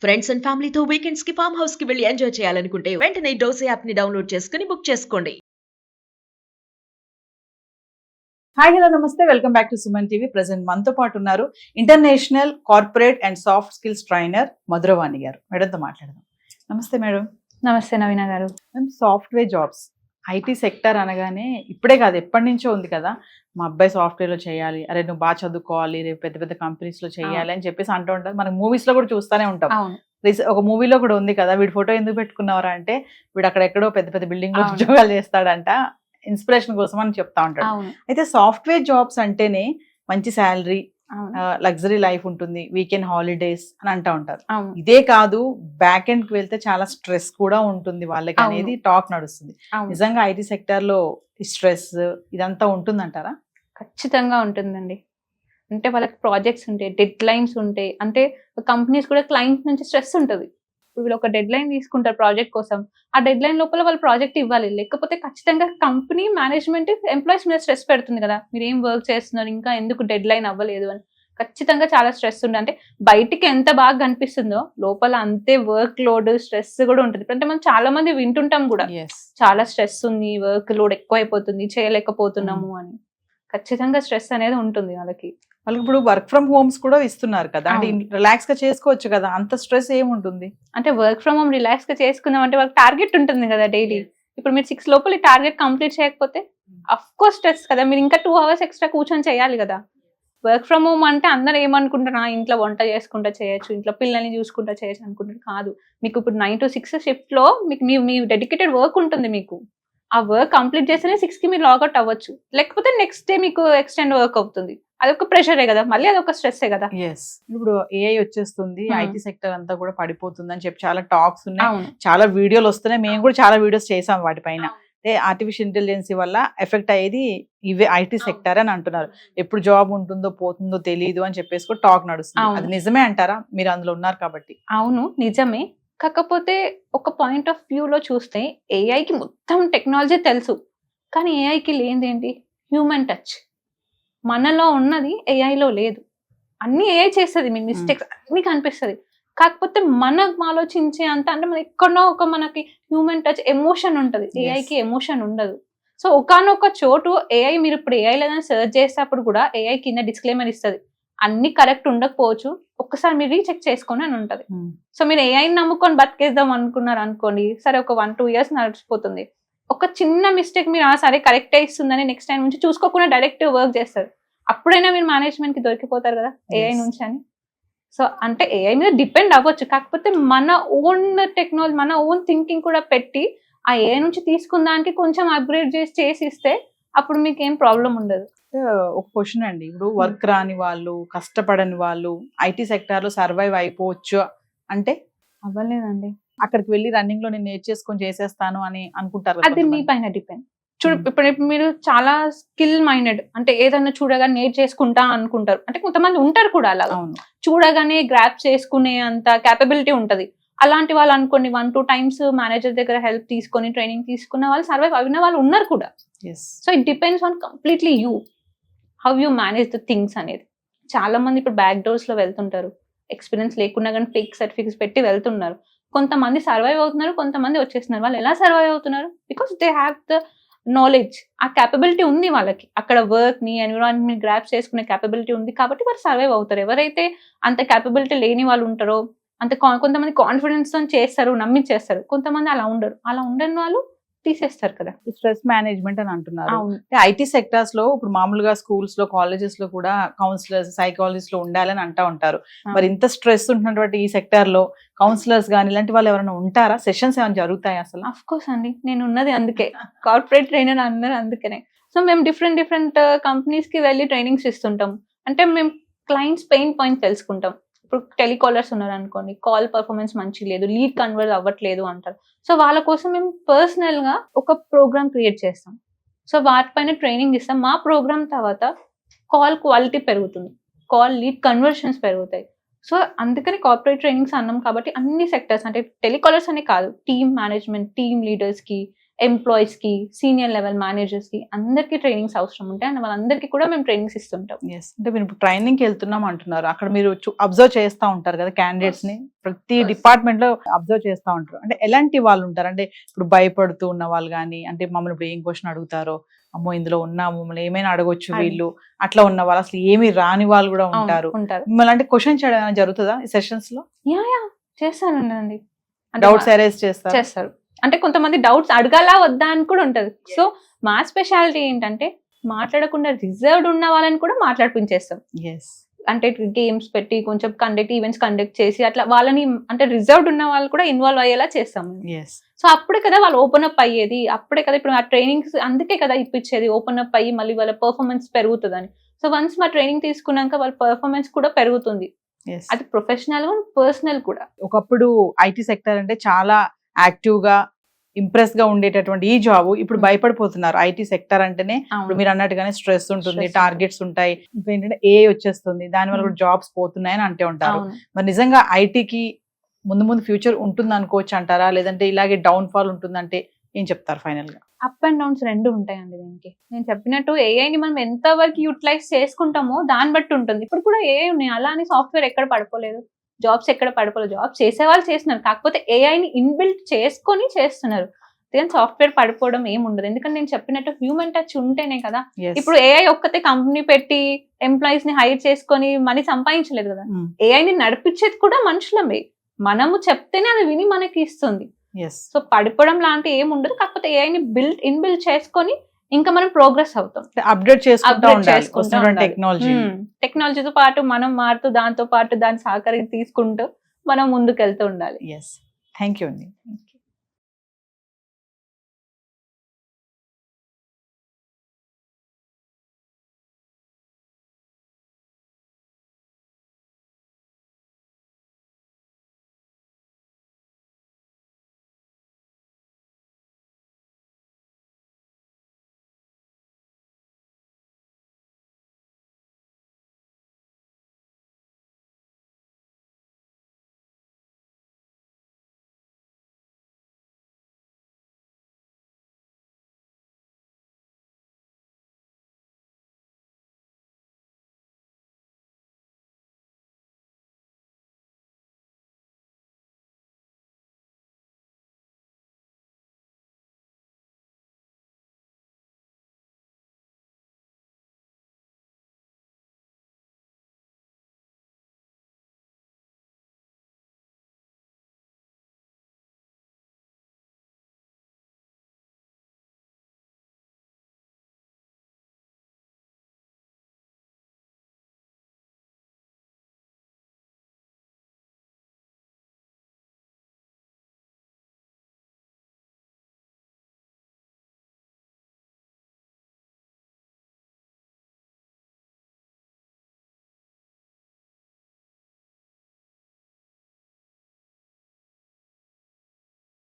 Friends and ఫ్యామిలీతో weekends కి farm house కి వెళ్ళి ఎంజాయ్ చేయాలనుకుంటే వెంటనే డోసే యాప్ ని డౌన్లోడ్ చేసుకుని బుక్ చేసుకోండి. హాయ్ హలో నమస్తే, welcome back to Suman TV. Present మనతో పాటు ఉన్నారు international corporate and soft skills trainer Madhuravani గారు. మేడంతో మాట్లాడదాం. నమస్తే మేడం. నమస్తే నవీన గారు. సాఫ్ట్వేర్ జాబ్స్, ఐటీ సెక్టర్ అనగానే ఇప్పుడే కాదు ఎప్పటి నుంచో ఉంది కదా, మా అబ్బాయి సాఫ్ట్వేర్లో చేయాలి, అరే నువ్వు బాగా చదువుకోవాలి, రేపు పెద్ద పెద్ద కంపెనీస్లో చేయాలి అని చెప్పేసి అంటూ ఉంటారు. మనం మూవీస్లో కూడా చూస్తూనే ఉంటాం. ఒక మూవీలో కూడా ఉంది కదా, వీడి ఫోటో ఎందుకు పెట్టుకున్నావరా అంటే వీడు అక్కడ ఎక్కడో పెద్ద పెద్ద బిల్డింగ్ లో ఉద్యోగాలు చేస్తాడంట, ఇన్స్పిరేషన్ కోసం అని చెప్తా ఉంటాడు. అయితే సాఫ్ట్వేర్ జాబ్స్ అంటేనే మంచి శాలరీ, లగ్జరీ లైఫ్ ఉంటుంది, వీకెండ్ హాలిడేస్ అని అంటా ఉంటారు. ఇదే కాదు, బ్యాక్ ఎండ్ కి వెళ్తే చాలా స్ట్రెస్ కూడా ఉంటుంది వాళ్ళకి అనేది టాక్ నడుస్తుంది. నిజంగా ఐటీ సెక్టర్ లో స్ట్రెస్ ఇదంతా ఉంటుందంటారా? ఖచ్చితంగా ఉంటుందండి. అంటే వాళ్ళకి ప్రాజెక్ట్స్ ఉంటాయి, డెడ్ లైన్స్ ఉంటాయి. అంటే కంపెనీస్ కూడా క్లయింట్ నుంచి స్ట్రెస్ ఉంటుంది. ఇప్పుడు వీళ్ళు ఒక డెడ్ లైన్ తీసుకుంటారు ప్రాజెక్ట్ కోసం, ఆ డెడ్ లైన్ లోపల వాళ్ళు ప్రాజెక్ట్ ఇవ్వాలి. లేకపోతే ఖచ్చితంగా కంపెనీ మేనేజ్మెంట్ ఎంప్లాయీస్ మీద స్ట్రెస్ పెడుతుంది కదా, మీరు ఏం వర్క్ చేస్తున్నారు, ఇంకా ఎందుకు డెడ్ లైన్ అవ్వలేదు అని. ఖచ్చితంగా చాలా స్ట్రెస్ ఉంటుంది. అంటే బయటికి ఎంత బాగా కనిపిస్తుందో లోపల అంతే వర్క్ లోడ్ స్ట్రెస్ కూడా ఉంటుంది. అంటే మనం చాలా మంది వింటుంటాం కూడా, చాలా స్ట్రెస్ ఉంది, వర్క్ లోడ్ ఎక్కువ అయిపోతుంది, చేయలేకపోతున్నాము అని. ఖచ్చితంగా స్ట్రెస్ అనేది ఉంటుంది వాళ్ళకి. ఇప్పుడు వర్క్ ఫ్రమ్ హోమ్స్ కూడా ఇస్తున్నారు కదా, అంటే రిలాక్స్ గా చేసుకోవచ్చు కదా, అంత స్ట్రెస్ ఏముంటుంది? అంటే వర్క్ ఫ్రమ్ హోమ్ రిలాక్స్ గా చేసుకుందాం అంటే వాళ్ళకి టార్గెట్ ఉంటుంది కదా డైలీ. ఇప్పుడు మీరు 6 లోపల ఈ టార్గెట్ కంప్లీట్ చేయకపోతే అఫ్ కోర్స్ స్ట్రెస్ కదా, మీరు ఇంకా 2 hours ఎక్స్ట్రా కూర్చొని చేయాలి కదా. వర్క్ ఫ్రమ్ హోమ్ అంటే అందరూ ఏమనుకుంటారు, ఇంట్లో వంట చేసుకుంటా చేయొచ్చు, ఇంట్లో పిల్లల్ని చూసుకుంటా చేయొచ్చు అనుకుంటారు. కాదు, మీకు ఇప్పుడు 9 to 6 షిఫ్ట్ లో మీకు మీ డెడికేటెడ్ వర్క్ ఉంటుంది. మీకు ఆ వర్క్ కంప్లీట్ చేస్తేనే 6 కి మీరు లాగౌట్ అవ్వచ్చు, లేకపోతే నెక్స్ట్ డే మీకు ఎక్స్టెండ్ వర్క్ అవుతుంది. అదొక ప్రెషరే కదా, మళ్ళీ అదొక స్ట్రెస్సే కదా. ఇప్పుడు ఏఐ వచ్చేస్తుంది, ఐటీ సెక్టర్ అంతా కూడా పడిపోతుంది అని చెప్పి చాలా టాక్స్ ఉన్నాయి, చాలా వీడియోలు వస్తున్నాయి. మేము కూడా చాలా వీడియోస్ చేసాం వాటిపైన. అంటే ఆర్టిఫిషియల్ ఇంటెలిజెన్స్ వల్ల ఎఫెక్ట్ అయ్యేది ఇవే ఐటీ సెక్టర్ అని అంటున్నారు. ఎప్పుడు జాబ్ ఉంటుందో పోతుందో తెలియదు అని చెప్పేసి కూడా టాక్ నడుస్తుంది. అది నిజమే అంటారా? మీరు అందులో ఉన్నారు కాబట్టి. అవును, నిజమే. కాకపోతే ఒక పాయింట్ ఆఫ్ వ్యూలో చూస్తే ఏఐకి మొత్తం టెక్నాలజీ తెలుసు, కానీ ఏఐకి లేనిదేంటి? Human touch. మనలో ఉన్నది ఏఐలో లేదు. అన్ని ఏఐ చేస్తుంది, మీ మిస్టేక్స్ అన్ని కనిపిస్తుంది. కాకపోతే మనం ఆలోచించే అంత, అంటే మన ఎక్కడో ఒక మనకి హ్యూమన్ టచ్, ఎమోషన్ ఉంటుంది. ఏఐకి ఎమోషన్ ఉండదు. సో ఒకానొక చోటు ఏఐ, మీరు ఇప్పుడు ఏఐ లేదని సెర్చ్ చేసేటప్పుడు కూడా ఏఐ కింద డిస్క్లైమర్ ఇస్తుంది, అన్ని కరెక్ట్ ఉండకపోవచ్చు, ఒక్కసారి మీరు రీచెక్ చేసుకొని అని ఉంటుంది. సో మీరు ఏఐని నమ్ముకొని బతికేద్దాం అనుకున్నారు అనుకోండి, సరే ఒక 1-2 years నడిచిపోతుంది. ఒక చిన్న మిస్టేక్ మీరు సరే కరెక్టే ఇస్తుందని నెక్స్ట్ టైం నుంచి చూసుకోకుండా డైరెక్ట్ వర్క్ చేస్తారు. అప్పుడైనా మీరు మేనేజ్మెంట్ కి దొరికిపోతారు కదా ఏఐ నుంచి అని. సో అంటే ఏఐ మీద డిపెండ్ అవ్వచ్చు, కాకపోతే మన ఓన్ టెక్నాలజీ, మన ఓన్ థింకింగ్ కూడా పెట్టి ఆ ఏఐ నుంచి తీసుకున్న దానికి కొంచెం అప్గ్రేడ్ చేసి ఇస్తే అప్పుడు మీకు ఏం ప్రాబ్లం ఉండదు. ఒక క్వశ్చన్ అండి, ఇప్పుడు వర్క్ రాని వాళ్ళు, కష్టపడని వాళ్ళు ఐటీ సెక్టార్ లో సర్వైవ్ అయిపోవచ్చు అంటే? అవ్వలేదండి. అక్కడికి వెళ్ళి రన్నింగ్ లో నేను నేర్చేసుకొని చేసేస్తాను అని అనుకుంటారు. అది మీ పైన డిపెండ్. ఇప్పుడు మీరు చాలా స్కిల్ మైండెడ్, అంటే ఏదన్నా చూడగానే నేర్చేసుకుంటా అనుకుంటారు. అంటే కొంతమంది ఉంటారు కూడా అలా, చూడగానే గ్రాప్ చేసుకునే అంత క్యాపబిలిటీ ఉంటది. అలాంటి వాళ్ళు అనుకోండి 1-2 times మేనేజర్ దగ్గర హెల్ప్ తీసుకొని ట్రైనింగ్ తీసుకున్న వాళ్ళు సర్వైవ్ అయిన వాళ్ళు ఉన్నారు కూడా. So it depends on completely you, how you manage the things అనేది. చాలా మంది ఇప్పుడు బ్యాక్ డోర్స్ లో వెళ్తుంటారు, ఎక్స్పీరియన్స్ లేకుండా కానీ ఫేక్ సర్టిఫికేట్స్ పెట్టి వెళ్తున్నారు. కొంతమంది సర్వైవ్ అవుతున్నారు, కొంతమంది వచ్చేస్తున్నారు. వాళ్ళు ఎలా సర్వైవ్ అవుతున్నారు? Because they have the knowledge, ఆ క్యాపబిలిటీ ఉంది వాళ్ళకి. అక్కడ వర్క్ ని, ఎన్విరాన్మెంట్ గ్రాప్ చేసుకునే క్యాపబిలిటీ ఉంది కాబట్టి వాళ్ళు సర్వైవ్ అవుతారు. ఎవరైతే అంత క్యాపబిలిటీ లేని వాళ్ళు ఉంటారో, అంత కొంతమంది కాన్ఫిడెన్స్ తో చేస్తారు, నమ్మించేస్తారు. కొంతమంది అలా ఉండరు, అలా ఉండని వాళ్ళు తీసేస్తారు కదా. స్ట్రెస్ మేనేజ్మెంట్ అని అంటున్నారు. ఐటీ సెక్టర్స్ లో ఇప్పుడు మామూలుగా స్కూల్స్ లో, కాలేజెస్ లో కూడా కౌన్సిలర్స్, సైకాలజిస్ట్ లో ఉండాలని అంటా ఉంటారు. మరి ఇంత స్ట్రెస్ ఉంటున్నటువంటి ఈ సెక్టర్ లో కౌన్సిలర్స్ గానీ ఇలాంటి వాళ్ళు ఎవరైనా ఉంటారా? సెషన్స్ ఏమైనా జరుగుతాయి అసలు? అఫ్ కోర్స్ అండి, నేను ఉన్నది అందుకే కార్పొరేట్ ట్రైనర్ అందరూ అందుకనే. సో మేము డిఫరెంట్ కంపెనీస్ కి వెళ్ళి ట్రైనింగ్స్ ఇస్తుంటాం. అంటే మేము క్లయింట్స్ పెయిన్ పాయింట్ తెలుసుకుంటాం. ఇప్పుడు టెలికాలర్స్ ఉన్నారు అనుకోండి, కాల్ పర్ఫార్మెన్స్ మంచిగా లేదు, లీడ్ కన్వర్ట్ అవ్వట్లేదు అంటారు. సో వాళ్ళ కోసం మేము పర్సనల్ గా ఒక ప్రోగ్రామ్ క్రియేట్ చేస్తాం. సో వాటిపైన ట్రైనింగ్ ఇస్తాం. మా ప్రోగ్రామ్ తర్వాత కాల్ క్వాలిటీ పెరుగుతుంది, కాల్ లీడ్ కన్వర్షన్స్ పెరుగుతాయి. సో అందుకని కార్పొరేట్ ట్రైనింగ్స్ అన్నాం కాబట్టి అన్ని సెక్టర్స్, అంటే టెలికాలర్స్ అనే కాదు, టీమ్ మేనేజ్మెంట్, టీమ్ లీడర్స్ కి, ఎంప్లాయీస్ కి, సీనియర్ లెవెల్ మేనేజర్స్ కి అందరికి ట్రైనింగ్స్ అవసరం ఉంటాయి అండ్ వాళ్ళందరికీ కూడా మేము ట్రైనింగ్స్ ఇస్తుంటాం. ఎస్, అంటే మీరు ఇప్పుడు ట్రైనింగ్ కి వెళ్తున్నాం అంటున్నారు, అక్కడ మీరు అబ్జర్వ్ చేస్తా ఉంటారు కదా క్యాండిడేట్స్ ని, ప్రతి Yes. డిపార్ట్మెంట్ లో అబ్జర్వ్ చేస్తా ఉంటారు. అంటే ఎలాంటి వాళ్ళు ఉంటారు, అంటే ఇప్పుడు భయపడుతూ ఉన్న వాళ్ళు కానీ, అంటే మమ్మల్ని ఇప్పుడు ఏం క్వశ్చన్ అడుగుతారో, అమ్మో ఇందులో ఉన్నాము మమ్మల్ని ఏమైనా అడగొచ్చు వీళ్ళు, అట్లా ఉన్న వాళ్ళు, అసలు ఏమి రాని వాళ్ళు కూడా ఉంటారు. ఉంటారు. మిమ్మల్ని అంటే క్వశ్చన్ చేయడం ఏమైనా జరుగుతుందా ఈ సెషన్స్ లో? యా చేస్తానండి. డౌట్స్ అరేజ్ చేస్తారు? చేస్తారు. అంటే కొంతమంది డౌట్స్ అడగాలా వద్దా అని కూడా ఉంటది. సో మా స్పెషాలిటీ ఏంటంటే మాట్లాడకుండా రిజర్వ్డ్ ఉన్న వాళ్ళని కూడా మాట్లాడిపించేస్తాం. ఎస్, అంటే గేమ్స్ పెట్టి కొంచెం ఈవెంట్స్ కండక్ట్ చేసి అట్లా వాళ్ళని అంటే రిజర్వ్డ్ ఉన్న వాళ్ళు కూడా ఇన్వాల్వ్ అయ్యేలా చేస్తాం. ఎస్. సో అప్పుడే కదా వాళ్ళు ఓపెన్ అప్ అయ్యేది, అప్పుడే కదా ఇప్పుడు ఆ ట్రైనింగ్స్ అందుకే కదా ఇప్పించేది, ఓపెన్ అప్ అయ్యి మళ్ళీ వాళ్ళ పర్ఫార్మెన్స్ పెరుగుతుందని. సో వన్స్ మా ట్రైనింగ్ తీసుకున్నాక వాళ్ళ పర్ఫార్మెన్స్ కూడా పెరుగుతుంది. Yes. అది ప్రొఫెషనల్ పర్సనల్ కూడా. ఒకప్పుడు ఐటీ సెక్టర్ అంటే చాలా యాక్టివ్ గా ఇంప్రెస్ గా ఉండేటటువంటి ఈ జాబ్ ఇప్పుడు భయపడిపోతున్నారు. ఐటీ సెక్టర్ అంటేనే ఇప్పుడు మీరు అన్నట్టుగానే స్ట్రెస్ ఉంటుంది, Stress టార్గెట్స్ ఉంటాయి, ఇంకా ఏంటంటే ఏ వచ్చేస్తుంది, దాని వల్ల కూడా జాబ్స్ పోతున్నాయని అంటే ఉంటారు. అవును. మరి నిజంగా ఐటీకి ముందు ఫ్యూచర్ ఉంటుంది అనుకోవచ్చు అంటారా, లేదంటే ఇలాగే డౌన్ ఫాల్ ఉంటుందంటే ఏం చెప్తారు ఫైనల్ గా? అప్ అండ్ డౌన్స్ రెండు ఉంటాయండి దీనికి. నేను చెప్పినట్టు ఏఐని మనం ఎంత వరకు యూటిలైజ్ చేసుకుంటామో దాన్ని బట్టి ఉంటుంది. ఇప్పుడు కూడా ఏఐ ఉన్నాయి, అలా అని సాఫ్ట్వేర్ ఎక్కడ పడిపోలేదు, జాబ్స్ ఎక్కడ పడిపోలేదు, జాబ్స్ చేసే వాళ్ళు చేస్తున్నారు, కాకపోతే ఏఐని ఇన్బిల్ట్ చేసుకొని చేస్తున్నారు. కానీ సాఫ్ట్వేర్ పడిపోవడం ఏమి ఉండదు, ఎందుకంటే నేను చెప్పినట్టు హ్యూమన్ టచ్ ఉంటేనే కదా. Yes. ఇప్పుడు ఏఐ ఒక్కతే కంపెనీ పెట్టి ఎంప్లాయీస్ ని హైర్ చేసుకొని మనీ సంపాదించలేదు కదా. ఏఐని నడిపించేది కూడా మనుషులమే, మనము చెప్తేనే అది విని మనకి ఇస్తుంది. Yes. సో పడిపోవడం లాంటి ఏమి ఉండదు, కాకపోతే ఏఐని ఇన్బిల్డ్ చేసుకొని ఇంకా మనం ప్రోగ్రెస్ అవుతాం, అప్డేట్ చేసుకుంటూ Upgrade ఉండాలి చేసుకుంటూ వస్తున్న ఉండాలి. టెక్నాలజీ. టెక్నాలజీతో పాటు మనం మారుతూ దాంతో పాటు దాని సహకరి తీసుకుంటూ మనం ముందుకు వెళ్తూ ఉండాలి. ఎస్, థ్యాంక్ యూ అండి.